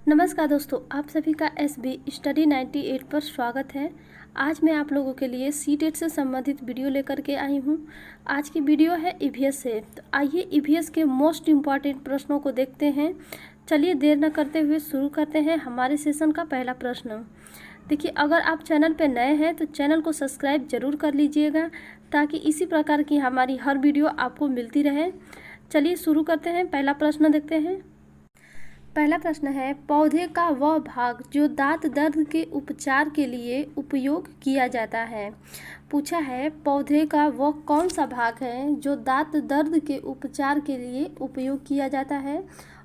नमस्कार दोस्तों, आप सभी का एसबी स्टडी 98 पर स्वागत है। आज मैं आप लोगों के लिए सीटेट से संबंधित वीडियो लेकर के आई हूं। आज की वीडियो है ईवीएस से। तो आइए ईवीएस के मोस्ट इम्पॉर्टेंट प्रश्नों को देखते हैं। चलिए देर न करते हुए शुरू करते हैं हमारे सेशन का पहला प्रश्न। देखिए, अगर आप चैनल पर नए हैं तो चैनल को सब्सक्राइब जरूर कर लीजिएगा ताकि इसी प्रकार की हमारी हर वीडियो आपको मिलती रहे। चलिए शुरू करते हैं। पहला प्रश्न देखते हैं। पहला प्रश्न है, पौधे का वह भाग जो दांत दर्द के उपचार के लिए उपयोग किया जाता है। पूछा है, पौधे का वह कौन सा भाग है जो दांत दर्द के उपचार के लिए उपयोग किया जाता है।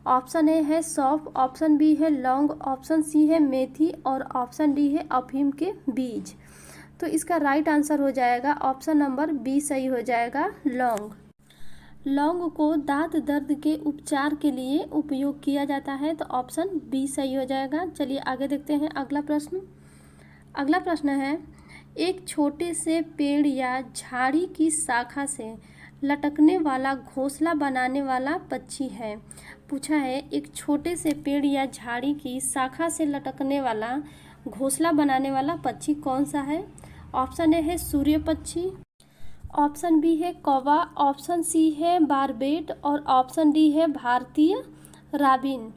ऑप्शन ए है सौंफ, ऑप्शन बी है लौंग, ऑप्शन सी है मेथी और ऑप्शन डी है अफीम के बीज। तो इसका राइट आंसर हो जाएगा ऑप्शन नंबर बी सही हो जाएगा, लौंग। लौंग को दांत दर्द के उपचार के लिए उपयोग किया जाता है, तो ऑप्शन बी सही हो जाएगा। चलिए आगे देखते हैं अगला प्रश्न। अगला प्रश्न है, एक छोटे से पेड़ या झाड़ी की शाखा से लटकने वाला घोंसला बनाने वाला पक्षी है। पूछा है, एक छोटे से पेड़ या झाड़ी की शाखा से लटकने वाला घोंसला बनाने वाला पक्षी कौन सा है। ऑप्शन ए है सूर्य पक्षी, ऑप्शन बी है कौवा, ऑप्शन सी है बारबेट और ऑप्शन डी है भारतीय राबिन।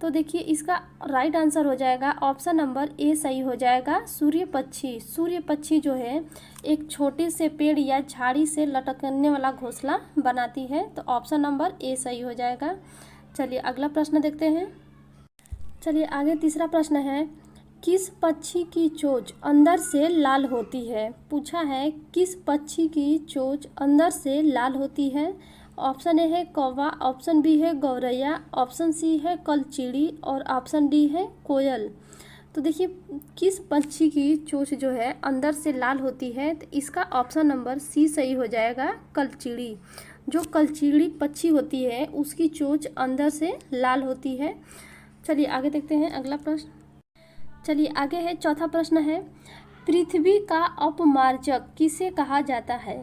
तो देखिए इसका राइट आंसर हो जाएगा ऑप्शन नंबर ए सही हो जाएगा, सूर्य पक्षी। सूर्य पक्षी जो है एक छोटे से पेड़ या झाड़ी से लटकने वाला घोंसला बनाती है, तो ऑप्शन नंबर ए सही हो जाएगा। चलिए अगला प्रश्न देखते हैं। चलिए आगे तीसरा प्रश्न है, किस पक्षी की चोंच अंदर से लाल होती है। पूछा है, किस पक्षी की चोंच अंदर से लाल होती है। ऑप्शन ए है कौवा, ऑप्शन बी है गौरैया, ऑप्शन सी है कलचीड़ी और ऑप्शन डी है कोयल। तो देखिए किस पक्षी की चोंच जो है अंदर से लाल होती है, तो इसका ऑप्शन नंबर सी सही हो जाएगा, कलचीड़ी। जो कलचीड़ी पक्षी होती है उसकी चोंच अंदर से लाल होती है। चलिए आगे देखते हैं अगला प्रश्न। चलिए आगे है चौथा प्रश्न है, पृथ्वी का अपमार्जक किसे कहा जाता है।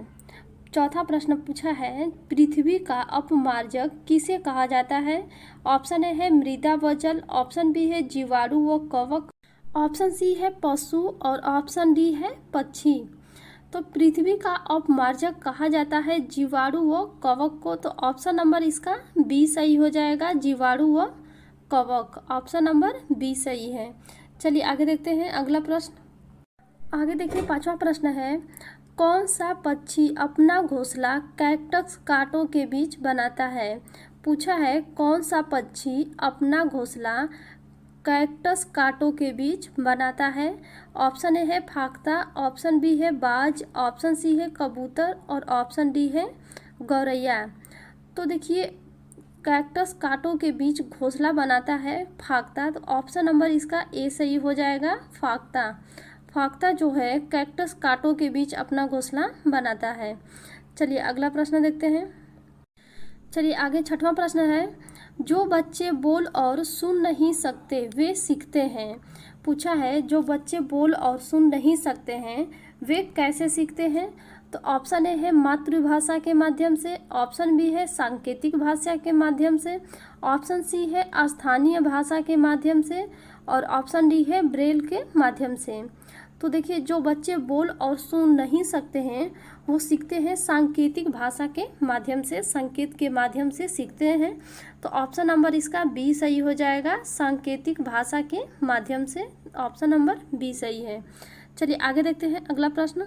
चौथा प्रश्न पूछा है, पृथ्वी का अपमार्जक किसे कहा जाता है। ऑप्शन ए है मृदा व जल, ऑप्शन बी है जीवाणु व कवक, ऑप्शन सी है पशु और ऑप्शन डी है पक्षी। तो पृथ्वी का अपमार्जक कहा जाता है जीवाणु व कवक को, तो ऑप्शन नंबर इसका बी सही हो जाएगा, जीवाणु व कवक। ऑप्शन नंबर बी सही है। चलिए आगे देखते हैं अगला प्रश्न। आगे देखिए पांचवा प्रश्न है, कौन सा पक्षी अपना घोंसला कैक्टस कांटों के बीच बनाता है। पूछा है, कौन सा पक्षी अपना घोंसला कैक्टस कांटों के बीच बनाता है। ऑप्शन ए है फाख्ता, ऑप्शन बी है बाज, ऑप्शन सी है कबूतर और ऑप्शन डी है गौरैया। तो देखिए कैक्टस कांटों के बीच घोंसला बनाता है फाख्ता, तो ऑप्शन नंबर इसका ए सही हो जाएगा, फाख्ता। फाख्ता जो है कैक्टस कांटों के बीच अपना घोंसला बनाता है। चलिए अगला प्रश्न देखते हैं। चलिए आगे छठवां प्रश्न है, जो बच्चे बोल और सुन नहीं सकते वे सीखते हैं। पूछा है, जो बच्चे बोल और सुन नहीं सकते हैं वे कैसे सीखते हैं। तो ऑप्शन ए है मातृभाषा के माध्यम से, ऑप्शन बी है सांकेतिक भाषा के माध्यम से, ऑप्शन सी है स्थानीय भाषा के माध्यम से और ऑप्शन डी है ब्रेल के माध्यम से। तो देखिए जो बच्चे बोल और सुन नहीं सकते हैं वो सीखते हैं सांकेतिक भाषा के माध्यम से, संकेत के माध्यम से सीखते हैं। तो ऑप्शन नंबर इसका बी सही हो जाएगा, सांकेतिक भाषा के माध्यम से। ऑप्शन नंबर बी सही है। चलिए आगे देखते हैं अगला प्रश्न।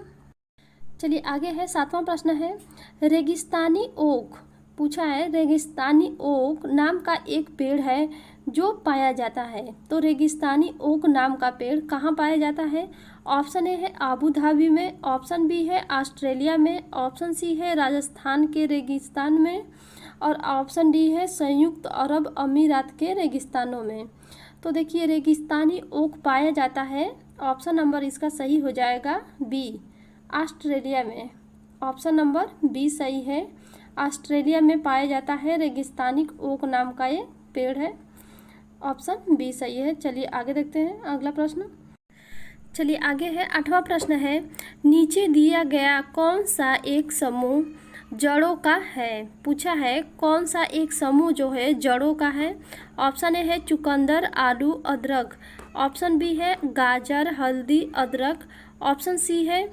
चलिए आगे है सातवां प्रश्न है, रेगिस्तानी ओक। पूछा है, रेगिस्तानी ओक नाम का एक पेड़ है जो पाया जाता है, तो रेगिस्तानी ओक नाम का पेड़ कहाँ पाया जाता है। ऑप्शन ए है आबू धाबी में, ऑप्शन बी है ऑस्ट्रेलिया में, ऑप्शन सी है राजस्थान के रेगिस्तान में और ऑप्शन डी है संयुक्त अरब अमीरात के रेगिस्तानों में। तो देखिए रेगिस्तानी ओक पाया जाता है, ऑप्शन नंबर इसका सही हो जाएगा बी, ऑस्ट्रेलिया में। ऑप्शन नंबर बी सही है, ऑस्ट्रेलिया में पाया जाता है रेगिस्तानी ओक नाम का ये पेड़ है। ऑप्शन बी सही है। चलिए आगे देखते हैं अगला प्रश्न। चलिए आगे है आठवां प्रश्न है, नीचे दिया गया कौन सा एक समूह जड़ों का है। पूछा है कौन सा एक समूह जो है जड़ों का है। ऑप्शन ए है चुकंदर, आलू, अदरक। ऑप्शन बी है गाजर, हल्दी, अदरक। ऑप्शन सी है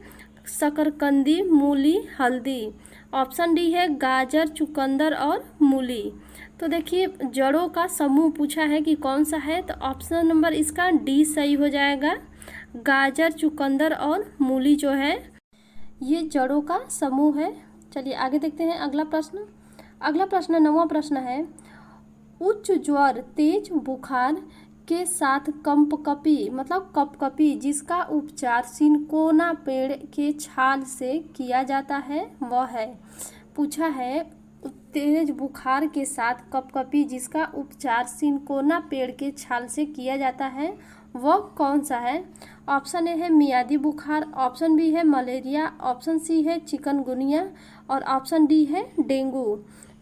शकरकंदी, मूली, हल्दी। ऑप्शन डी है गाजर, चुकंदर और मूली। तो देखिए जड़ों का समूह पूछा है कि कौन सा है, तो ऑप्शन नंबर इसका डी सही हो जाएगा। गाजर, चुकंदर और मूली जो है ये जड़ों का समूह है। चलिए आगे देखते हैं अगला प्रश्न। अगला प्रश्न 9वां प्रश्न है, उच्च ज्वर, तेज बुखार के साथ कंपकपी मतलब कपकपी जिसका उपचार सिनकोना पेड़ के छाल से किया जाता है वह है। पूछा है तेज बुखार के साथ कपकपी जिसका उपचार सिनकोना पेड़ के छाल से किया जाता है वह कौन सा है। ऑप्शन ए है मियादी बुखार, ऑप्शन बी है मलेरिया, ऑप्शन सी है चिकनगुनिया और ऑप्शन डी है डेंगू।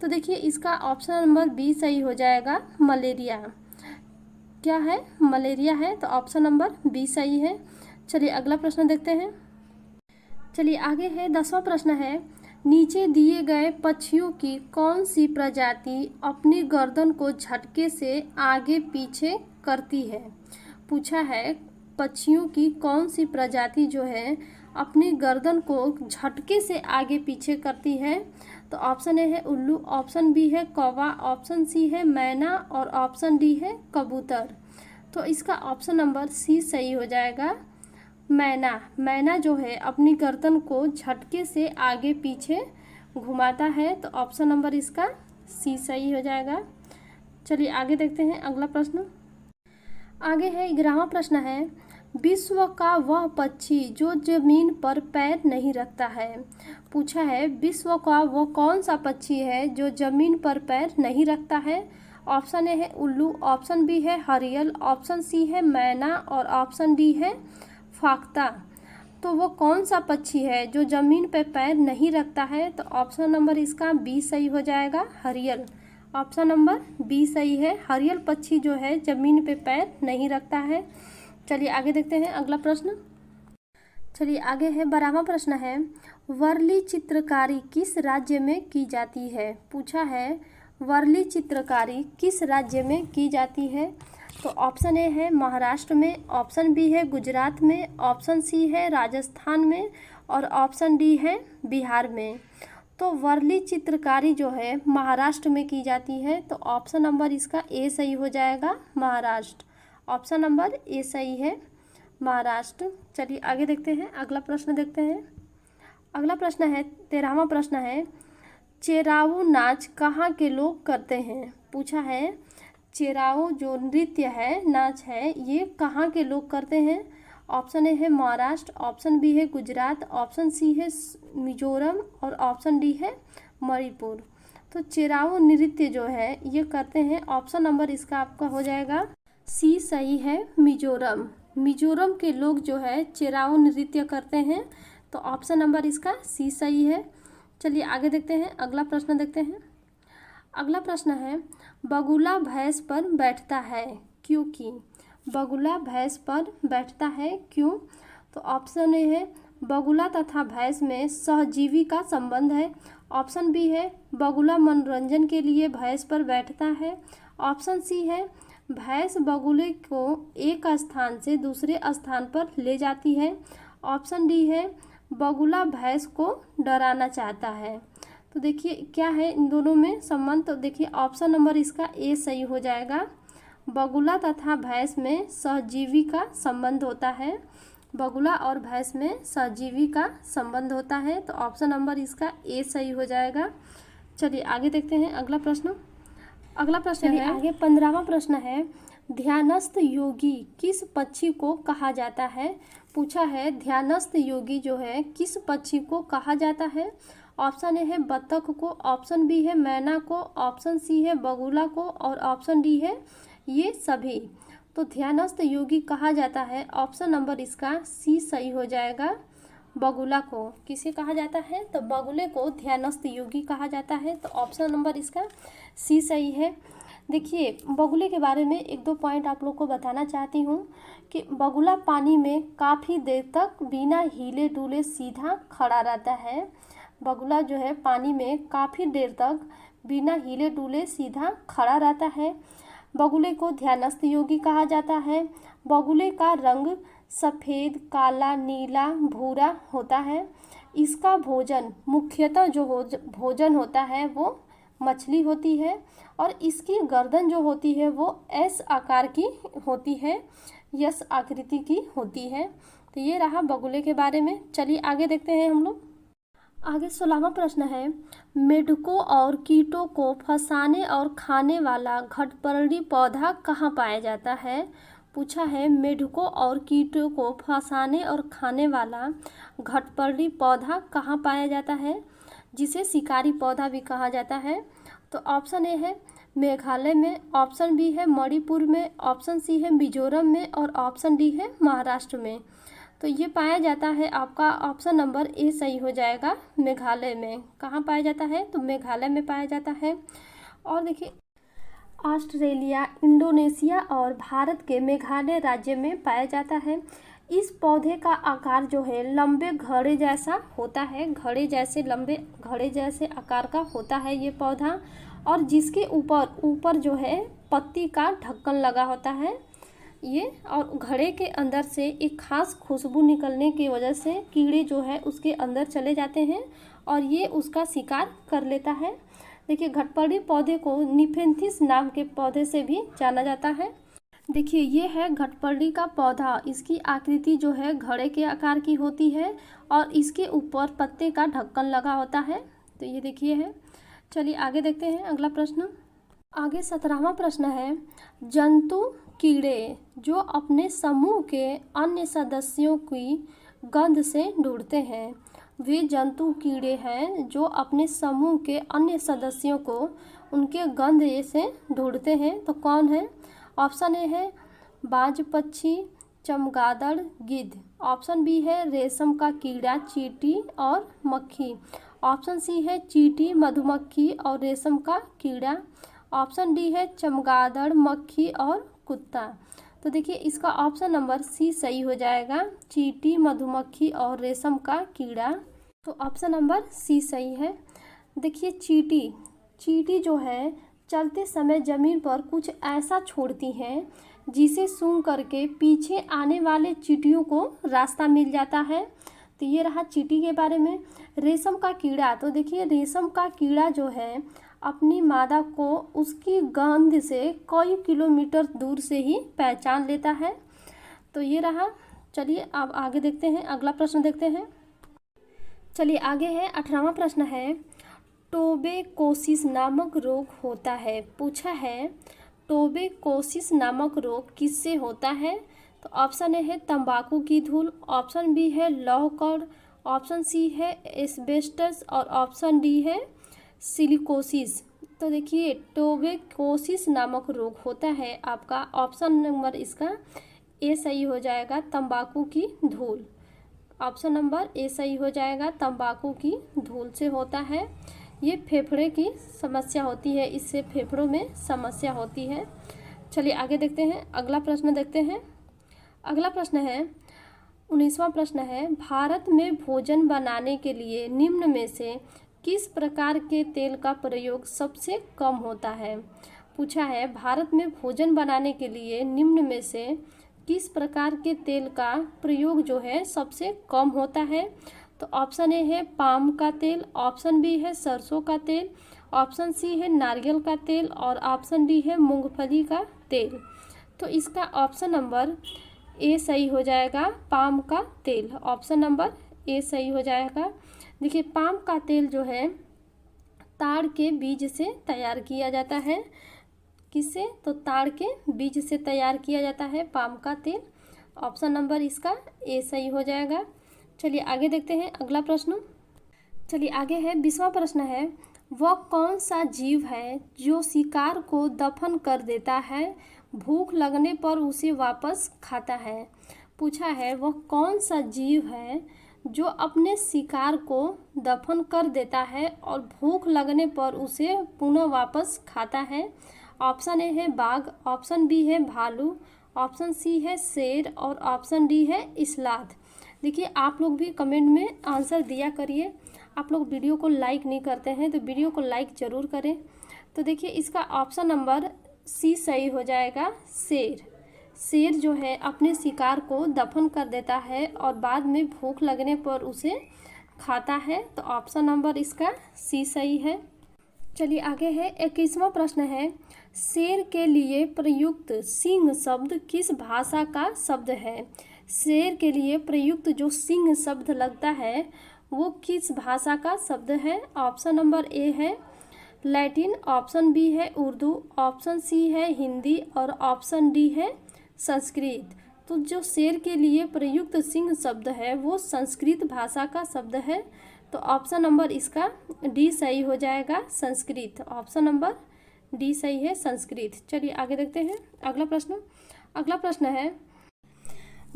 तो देखिए इसका ऑप्शन नंबर बी सही हो जाएगा, मलेरिया। क्या है, मलेरिया है, तो ऑप्शन नंबर बी सही है। चलिए अगला प्रश्न देखते हैं। चलिए आगे है 10वां प्रश्न है, नीचे दिए गए पक्षियों की कौन सी प्रजाति अपनी गर्दन को झटके से आगे पीछे करती है। पूछा है पक्षियों की कौन सी प्रजाति जो है अपनी गर्दन को झटके से आगे पीछे करती है। तो ऑप्शन ए है उल्लू, ऑप्शन बी है कौवा, ऑप्शन सी है मैना और ऑप्शन डी है कबूतर। तो इसका ऑप्शन नंबर सी सही हो जाएगा, मैना। मैना जो है अपनी गर्दन को झटके से आगे पीछे घुमाता है, तो ऑप्शन नंबर इसका सी सही हो जाएगा। चलिए आगे देखते हैं अगला प्रश्न। आगे है 11वां प्रश्न है, विश्व का वह पक्षी जो जमीन पर पैर नहीं रखता है। पूछा है विश्व का वो कौन सा पक्षी है जो जमीन पर पैर नहीं रखता है। ऑप्शन ए है उल्लू, ऑप्शन बी है हरियल, ऑप्शन सी है मैना और ऑप्शन डी है फाख्ता। तो वो कौन सा पक्षी है जो जमीन पर पैर नहीं रखता है, तो ऑप्शन नंबर इसका बी सही हो जाएगा, हरियल। ऑप्शन नंबर बी सही है, हरियल पक्षी जो है जमीन पे पैर नहीं रखता है। चलिए आगे देखते हैं अगला प्रश्न। चलिए आगे है 12वां प्रश्न है, वर्ली चित्रकारी किस राज्य में की जाती है। पूछा है वर्ली चित्रकारी किस राज्य में की जाती है। तो ऑप्शन ए है महाराष्ट्र में, ऑप्शन बी है गुजरात में, ऑप्शन सी है राजस्थान में और ऑप्शन डी है बिहार में। तो वर्ली चित्रकारी जो है महाराष्ट्र में की जाती है, तो ऑप्शन नंबर इसका ए सही हो जाएगा, महाराष्ट्र। ऑप्शन नंबर ए सही है, महाराष्ट्र। चलिए आगे देखते हैं अगला प्रश्न देखते हैं। अगला प्रश्न है 13वां प्रश्न है, चेराऊ नाच कहाँ के लोग करते हैं। पूछा है चेराऊ जो नृत्य है, नाच है, ये कहाँ के लोग करते हैं। ऑप्शन ए है महाराष्ट्र, ऑप्शन बी है गुजरात, ऑप्शन सी है मिजोरम और ऑप्शन डी है मणिपुर। तो चेराऊ नृत्य जो है ये करते हैं, ऑप्शन नंबर इसका आपका हो जाएगा सी सही है, मिजोरम। मिजोरम के लोग जो है चेराऊ नृत्य करते हैं, तो ऑप्शन नंबर इसका सी सही है। चलिए आगे देखते हैं अगला प्रश्न देखते हैं। अगला प्रश्न है, बगुला भैंस पर बैठता है क्योंकि। बगुला भैंस पर बैठता है क्यों। तो ऑप्शन ए है बगुला तथा भैंस में सहजीवी का संबंध है, ऑप्शन बी है बगुला मनोरंजन के लिए भैंस पर बैठता है, ऑप्शन सी है भैंस बगुले को एक स्थान से दूसरे स्थान पर ले जाती है, ऑप्शन डी है बगुला भैंस को डराना चाहता है। तो देखिए क्या है इन दोनों में संबंध, तो देखिए ऑप्शन नंबर इसका ए सही हो जाएगा, बगुला तथा भैंस में सहजीवी का संबंध होता है। बगुला और भैंस में सहजीवी का संबंध होता है, तो ऑप्शन नंबर इसका ए सही हो जाएगा। चलिए आगे देखते हैं अगला प्रश्न। अगला प्रश्न है आगे 15वां प्रश्न है, ध्यानस्थ योगी किस पक्षी को कहा जाता है। पूछा है ध्यानस्थ योगी जो है किस पक्षी को कहा जाता है। ऑप्शन ए है बतख को, ऑप्शन बी है मैना को, ऑप्शन सी है बगुला को और ऑप्शन डी है ये सभी। तो ध्यानस्थ योगी कहा जाता है, ऑप्शन नंबर इसका सी सही हो जाएगा, बगुला को। किसे कहा जाता है, तो बगुले को ध्यानस्थ योगी कहा जाता है, तो ऑप्शन नंबर इसका सी सही है। देखिए बगुले के बारे में एक दो पॉइंट आप लोग को बताना चाहती हूँ कि बगुला पानी में काफ़ी देर तक बिना हिले डुले सीधा खड़ा रहता है। बगुला जो है पानी में काफ़ी देर तक बिना हिले डुले सीधा खड़ा रहता है। बगुले को ध्यानस्थ योगी कहा जाता है। बगुले का रंग सफ़ेद, काला, नीला, भूरा होता है। इसका भोजन मुख्यतः भोजन होता है वो मछली होती है और इसकी गर्दन जो होती है वो एस आकार की होती है, यस आकृति की होती है। तो ये रहा बगुले के बारे में। चलिए आगे देखते हैं हम लोग। आगे 16वां प्रश्न है, मेढकों और कीटों को फंसाने और खाने वाला घटपर्णी पौधा कहाँ पाया जाता है। पूछा है मेढकों और कीटों को फंसाने और खाने वाला घटपर्णी पौधा कहाँ पाया जाता है, जिसे शिकारी पौधा भी कहा जाता है। तो ऑप्शन ए है मेघालय में, ऑप्शन बी है मणिपुर में, ऑप्शन सी है मिजोरम में और ऑप्शन डी है महाराष्ट्र में। तो ये पाया जाता है, आपका ऑप्शन नंबर ए सही हो जाएगा, मेघालय में। कहाँ पाया जाता है, तो मेघालय में पाया जाता है। और देखिए ऑस्ट्रेलिया, इंडोनेशिया और भारत के मेघालय राज्य में पाया जाता है। इस पौधे का आकार जो है लंबे घड़े जैसा होता है, लंबे घड़े जैसे आकार का होता है ये पौधा, और जिसके ऊपर जो है पत्ती का ढक्कन लगा होता है ये, और घड़े के अंदर से एक खास खुशबू निकलने की वजह से कीड़े जो है उसके अंदर चले जाते हैं और ये उसका शिकार कर लेता है। देखिए घटपर्णी पौधे को निफेंथिस नाम के पौधे से भी जाना जाता है। देखिए ये है घटपर्णी का पौधा, इसकी आकृति जो है घड़े के आकार की होती है और इसके ऊपर पत्ते का ढक्कन लगा होता है। तो ये देखिए है। चलिए आगे देखते हैं अगला प्रश्न। आगे 17वां प्रश्न है, जंतु कीड़े जो अपने समूह के अन्य सदस्यों की गंध से ढूंढते हैं, वे जंतु कीड़े हैं जो अपने समूह के अन्य सदस्यों को उनके गंध से ढूंढते हैं। तो कौन है। ऑप्शन ए है बाज पक्षी, चमगादड़, गिद्ध। ऑप्शन बी है रेशम का कीड़ा, चींटी और मक्खी। ऑप्शन सी है चींटी, मधुमक्खी और रेशम का कीड़ा। ऑप्शन डी है चमगादड़, मक्खी और कुत्ता। तो देखिए इसका ऑप्शन नंबर सी सही हो जाएगा, चींटी, मधुमक्खी और रेशम का कीड़ा। तो ऑप्शन नंबर सी सही है। देखिए चींटी जो है चलते समय ज़मीन पर कुछ ऐसा छोड़ती हैं जिसे सूंघ करके पीछे आने वाले चींटियों को रास्ता मिल जाता है। तो ये रहा चींटी के बारे में। रेशम का कीड़ा, तो देखिए रेशम का कीड़ा जो है अपनी मादा को उसकी गंध से कई किलोमीटर दूर से ही पहचान लेता है। तो ये रहा। चलिए अब आगे देखते हैं, अगला प्रश्न देखते हैं। चलिए आगे है 18वां प्रश्न है, टोबेकोसिस नामक रोग होता है। पूछा है टोबेकोसिस नामक रोग किससे होता है। तो ऑप्शन ए है तंबाकू की धूल, ऑप्शन बी है लौह कण, ऑप्शन सी है एस्बेस्टस और ऑप्शन डी है सिलिकोसिस। तो देखिए टोबेकोसिस नामक रोग होता है, आपका ऑप्शन नंबर इसका ए सही हो जाएगा, तंबाकू की धूल। ऑप्शन नंबर ए सही हो जाएगा, तंबाकू की धूल से होता है। ये फेफड़े की समस्या होती है, इससे फेफड़ों में समस्या होती है। चलिए आगे देखते हैं, अगला प्रश्न देखते हैं। अगला प्रश्न है 19वां प्रश्न है, भारत में भोजन बनाने के लिए निम्न में से किस प्रकार के तेल का प्रयोग सबसे कम होता है। पूछा है भारत में भोजन बनाने के लिए निम्न में से किस प्रकार के तेल का प्रयोग जो है सबसे कम होता है। तो ऑप्शन ए है पाम का तेल, ऑप्शन बी है सरसों का तेल, ऑप्शन सी है नारियल का तेल और ऑप्शन डी है मूंगफली का तेल। तो इसका ऑप्शन नंबर ए सही हो जाएगा, पाम का तेल। ऑप्शन नंबर ए सही हो जाएगा। देखिए पाम का तेल जो है ताड़ के बीज से तैयार किया जाता है। किससे, तो ताड़ के बीज से तैयार किया जाता है पाम का तेल। ऑप्शन नंबर इसका ए सही हो जाएगा। चलिए आगे देखते हैं अगला प्रश्न। चलिए आगे है 20वां प्रश्न है, वह कौन सा जीव है जो शिकार को दफन कर देता है, भूख लगने पर उसे वापस खाता है। पूछा है वह कौन सा जीव है जो अपने शिकार को दफन कर देता है और भूख लगने पर उसे पुनः वापस खाता है। ऑप्शन ए है बाघ, ऑप्शन बी है भालू, ऑप्शन सी है शेर और ऑप्शन डी है इस्लाद। देखिए आप लोग भी कमेंट में आंसर दिया करिए, आप लोग वीडियो को लाइक नहीं करते हैं, तो वीडियो को लाइक ज़रूर करें। तो देखिए इसका ऑप्शन नंबर सी सही हो जाएगा, शेर। शेर जो है अपने शिकार को दफन कर देता है और बाद में भूख लगने पर उसे खाता है, तो ऑप्शन नंबर इसका सी सही है। चलिए आगे है 21वां प्रश्न है, शेर के लिए प्रयुक्त सिंह शब्द किस भाषा का शब्द है? शेर के लिए प्रयुक्त जो सिंह शब्द लगता है वो किस भाषा का शब्द है? ऑप्शन नंबर ए है लैटिन, ऑप्शन बी है उर्दू, ऑप्शन सी है हिंदी और ऑप्शन डी है संस्कृत। तो जो शेर के लिए प्रयुक्त सिंह शब्द है वो संस्कृत भाषा का शब्द है, तो ऑप्शन नंबर इसका डी सही हो जाएगा, संस्कृत। ऑप्शन नंबर डी सही है, संस्कृत। चलिए आगे देखते हैं अगला प्रश्न। अगला प्रश्न है,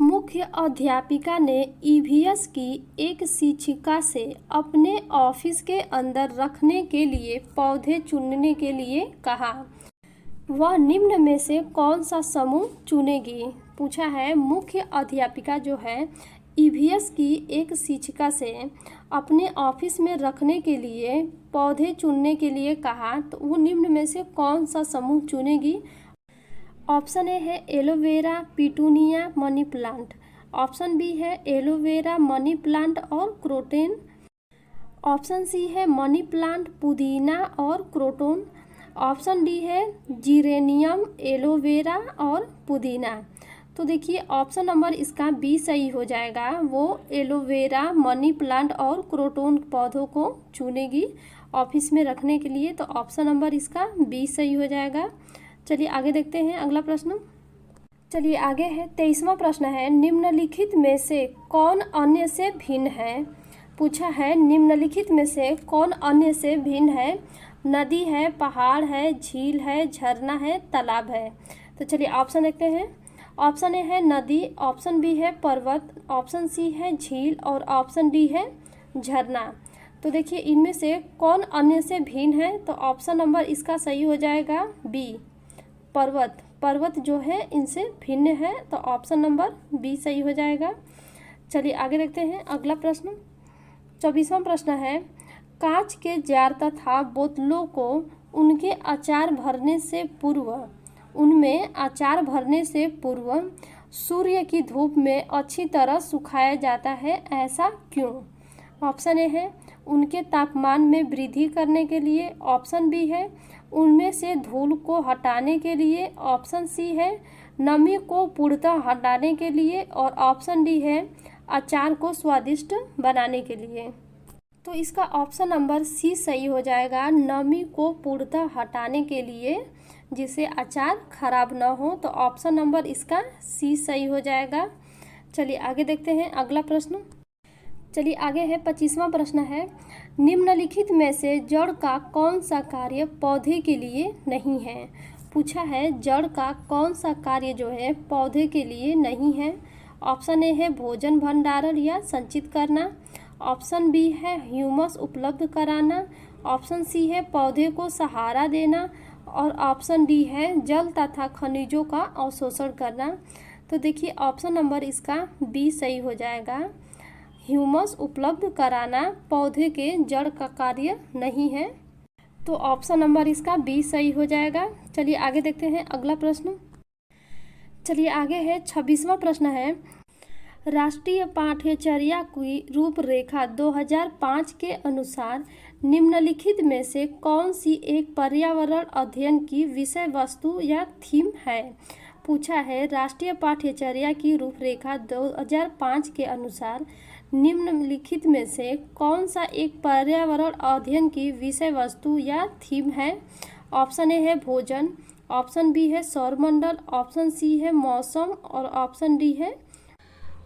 मुख्य अध्यापिका ने ईवीएस की एक शिक्षिका से अपने ऑफिस के अंदर रखने के लिए पौधे चुनने के लिए कहा। वह निम्न में से कौन सा समूह चुनेगी? पूछा है मुख्य अध्यापिका जो है ईवीएस की एक शिक्षिका से अपने ऑफिस में रखने के लिए पौधे चुनने के लिए कहा, तो वो निम्न में से कौन सा समूह चुनेगी? ऑप्शन ए है aloe vera, petunia, money plant. Option B है एलोवेरा, मनी प्लांट और क्रोटन। ऑप्शन सी है मनी प्लांट, पुदीना और क्रोटन। ऑप्शन डी है जीरेनियम, एलोवेरा और पुदीना। तो देखिए ऑप्शन नंबर इसका बी सही हो जाएगा, वो एलोवेरा, मनी प्लांट और क्रोटन पौधों को चुनेगी ऑफिस में रखने के लिए, तो ऑप्शन नंबर इसका बी सही हो जाएगा। चलिए आगे देखते हैं अगला प्रश्न। चलिए आगे है 23वां प्रश्न है, निम्नलिखित में से कौन अन्य से भिन्न है? पूछा है निम्नलिखित में से कौन अन्य से भिन्न है? नदी है, पहाड़ है, झील है, झरना है, तालाब है। तो चलिए ऑप्शन देखते हैं। ऑप्शन ए है नदी, ऑप्शन बी है पर्वत, ऑप्शन सी है झील और ऑप्शन डी है झरना। तो देखिए इनमें से कौन अन्य से भिन्न है, तो ऑप्शन नंबर इसका सही हो जाएगा बी, पर्वत। पर्वत जो है इनसे भिन्न है, तो ऑप्शन नंबर बी सही हो जाएगा। चलिए आगे देखते हैं अगला प्रश्न। 24वां प्रश्न है, कांच के जार तथा बोतलों को उनके अचार भरने से पूर्व सूर्य की धूप में अच्छी तरह सुखाया जाता है, ऐसा क्यों? ऑप्शन ए है उनके तापमान में वृद्धि करने के लिए, ऑप्शन बी है उनमें से धूल को हटाने के लिए, ऑप्शन सी है नमी को पूर्णतः हटाने के लिए और ऑप्शन डी है अचार को स्वादिष्ट बनाने के लिए। तो इसका ऑप्शन नंबर सी सही हो जाएगा, नमी को पूर्णतः हटाने के लिए जिससे अचार खराब ना हो, तो ऑप्शन नंबर इसका सी सही हो जाएगा। चलिए आगे देखते हैं अगला प्रश्न। चलिए आगे है 25वां प्रश्न है, निम्नलिखित में से जड़ का कौन सा कार्य पौधे के लिए नहीं है? पूछा है जड़ का कौन सा कार्य जो है पौधे के लिए नहीं है? ऑप्शन ए है भोजन भंडारण या संचित करना, ऑप्शन बी है ह्यूमस उपलब्ध कराना, ऑप्शन सी है पौधे को सहारा देना और ऑप्शन डी है जल तथा खनिजों का अवशोषण करना। तो देखिए ऑप्शन नंबर इसका बी सही हो जाएगा, ह्यूमस उपलब्ध कराना पौधे के जड़ का कार्य नहीं है, तो ऑप्शन नंबर इसका बी सही हो जाएगा। चलिए आगे देखते हैं अगला प्रश्न। चलिए आगे है 26वां प्रश्न है, राष्ट्रीय पाठ्यचर्या की रूपरेखा 2005 के अनुसार निम्नलिखित में से कौन सी एक पर्यावरण अध्ययन की विषय वस्तु या थीम है? पूछा है राष्ट्रीय पाठ्यचर्या की रूपरेखा 2005 के अनुसार निम्नलिखित में से कौन सा एक पर्यावरण अध्ययन की विषय वस्तु या थीम है? ऑप्शन ए है भोजन, ऑप्शन बी है सौरमंडल, ऑप्शन सी है मौसम और ऑप्शन डी है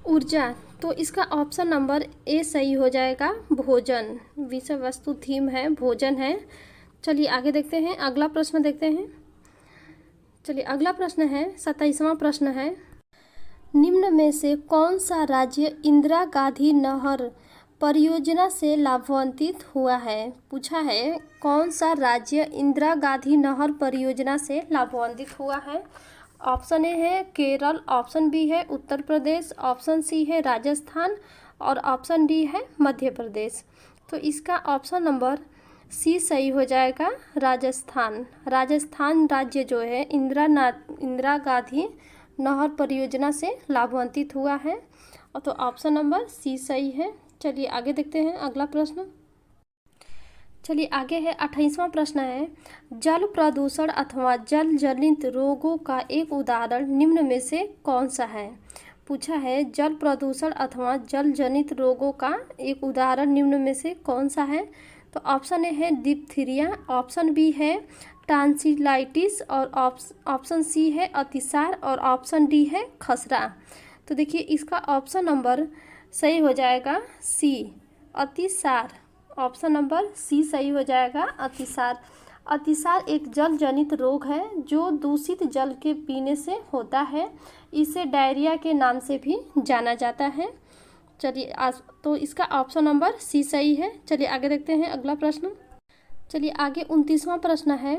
ऊर्जा। तो इसका ऑप्शन नंबर ए सही हो जाएगा, भोजन। विषय वस्तु थीम है भोजन है। चलिए आगे देखते हैं अगला प्रश्न देखते हैं। चलिए अगला प्रश्न है 27वां प्रश्न है, निम्न में से कौन सा राज्य इंदिरा गांधी नहर परियोजना से लाभान्वित हुआ है? पूछा है कौन सा राज्य इंदिरा गांधी नहर परियोजना से लाभान्वित हुआ है? ऑप्शन ए है केरल, ऑप्शन बी है उत्तर प्रदेश, ऑप्शन सी है राजस्थान और ऑप्शन डी है मध्य प्रदेश। तो इसका ऑप्शन नंबर सी सही हो जाएगा, राजस्थान। राजस्थान राज्य जो है इंदिरा गांधी नहर परियोजना से लाभान्वित हुआ है। और तो ऑप्शन नंबर सी सही है। चलिए आगे देखते हैं अगला प्रश्न। चलिए आगे है 28वां प्रश्न है, जल प्रदूषण अथवा जल जनित रोगों का एक उदाहरण निम्न में से कौन सा है। पूछा है जल प्रदूषण अथवा जल जनित रोगों का एक उदाहरण निम्न में से कौन सा है। तो ऑप्शन ए है डिप्थीरिया, ऑप्शन बी है टॉन्सिलाइटिस और ऑप्शन सी है अतिसार और ऑप्शन डी है खसरा। तो देखिए इसका ऑप्शन नंबर सही हो जाएगा सी, अतिसार। ऑप्शन नंबर सी सही हो जाएगा, अतिसार। अतिसार एक जल जनित रोग है जो दूषित जल के पीने से होता है। इसे डायरिया के नाम से भी जाना जाता है। चलिए तो इसका ऑप्शन नंबर सी सही है। चलिए आगे देखते हैं अगला प्रश्न। चलिए आगे 29वां प्रश्न है,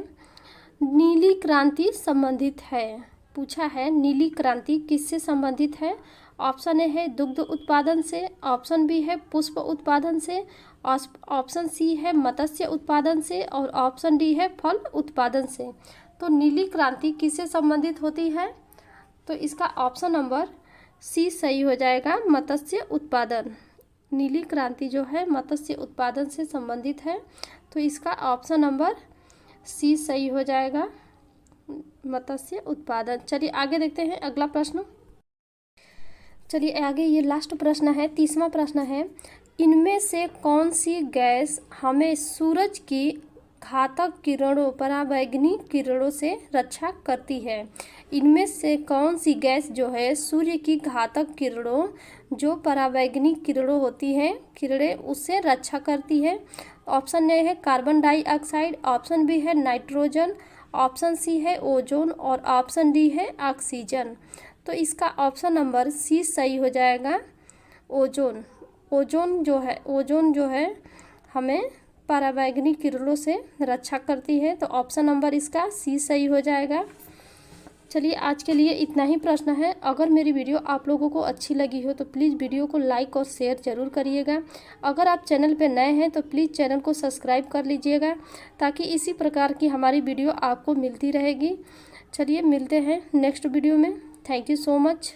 नीली क्रांति संबंधित है। पूछा है नीली क्रांति किससे संबंधित है। ऑप्शन ए है दुग्ध उत्पादन से, ऑप्शन बी है पुष्प उत्पादन से, ऑप्शन सी है मत्स्य उत्पादन से और ऑप्शन डी है फल उत्पादन से। तो नीली क्रांति किससे संबंधित होती है। तो इसका ऑप्शन नंबर सी सही हो जाएगा, मत्स्य उत्पादन। नीली क्रांति जो है मत्स्य उत्पादन से संबंधित है। तो इसका ऑप्शन नंबर सी सही हो जाएगा, मत्स्य उत्पादन। चलिए आगे देखते हैं अगला प्रश्न। चलिए आगे ये लास्ट प्रश्न है, 30वां प्रश्न है, इनमें से कौन सी गैस हमें सूरज की घातक किरणों पराबैंगनी किरणों से रक्षा करती है। इनमें से कौन सी गैस जो है सूर्य की घातक किरणों जो पराबैंगनी किरणों होती हैं किरणें उससे रक्षा करती है। ऑप्शन ए है कार्बन डाइऑक्साइड, ऑप्शन बी है नाइट्रोजन, ऑप्शन सी है ओजोन और ऑप्शन डी है ऑक्सीजन। तो इसका ऑप्शन नंबर सी सही हो जाएगा, ओजोन। ओजोन जो है हमें पराबैंगनी किरणों से रक्षा करती है। तो ऑप्शन नंबर इसका सी सही हो जाएगा। चलिए आज के लिए इतना ही प्रश्न है। अगर मेरी वीडियो आप लोगों को अच्छी लगी हो तो प्लीज़ वीडियो को लाइक और शेयर ज़रूर करिएगा। अगर आप चैनल पर नए हैं तो प्लीज़ चैनल को सब्सक्राइब कर लीजिएगा ताकि इसी प्रकार की हमारी वीडियो आपको मिलती रहेगी। चलिए मिलते हैं नेक्स्ट वीडियो में। Thank you so much.